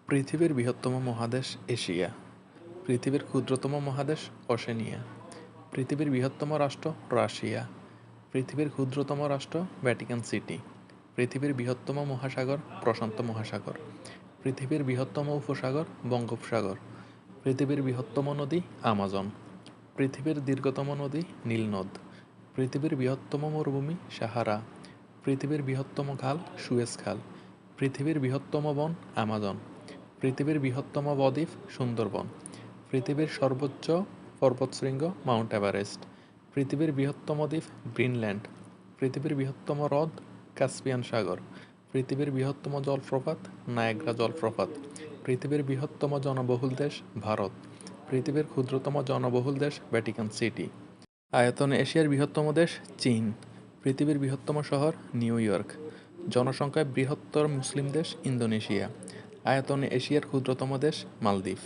পৃথিবীর বৃহত্তম মহাদেশ এশিয়া। পৃথিবীর ক্ষুদ্রতম মহাদেশ ওশেনিয়া। পৃথিবীর বৃহত্তম রাষ্ট্র রাশিয়া। পৃথিবীর ক্ষুদ্রতম রাষ্ট্র ভ্যাটিকান সিটি। পৃথিবীর বৃহত্তম মহাসাগর প্রশান্ত মহাসাগর। পৃথিবীর বৃহত্তম উপসাগর বঙ্গোপসাগর। পৃথিবীর বৃহত্তম নদী আমাজন। পৃথিবীর দীর্ঘতম নদী নীল নদ। পৃথিবীর বৃহত্তম মরুভূমি সাহারা। পৃথিবীর বৃহত্তম খাল সুয়েজ খাল। পৃথিবীর বৃহত্তম বন আমাজন। পৃথিবীর বৃহত্তম বদ্বীপ সুন্দরবন। পৃথিবীর সর্বোচ্চ পর্বতশৃঙ্গ মাউন্ট এভারেস্ট। পৃথিবীর বৃহত্তম দ্বীপ গ্রিনল্যান্ড। পৃথিবীর বৃহত্তম হ্রদ কাস্পিয়ান সাগর। পৃথিবীর বৃহত্তম জলপ্রপাত নায়াগ্রা জলপ্রপাত। পৃথিবীর বৃহত্তম জনবহুল দেশ ভারত। পৃথিবীর ক্ষুদ্রতম জনবহুল দেশ ভ্যাটিকান সিটি। আয়তনে এশিয়ার বৃহত্তম দেশ চীন। পৃথিবীর বৃহত্তম শহর নিউ ইয়র্ক। জনসংখ্যায় বৃহত্তর মুসলিম দেশ ইন্দোনেশিয়া। আয়তনে এশিয়ার ক্ষুদ্রতম দেশ মালদ্বীপ।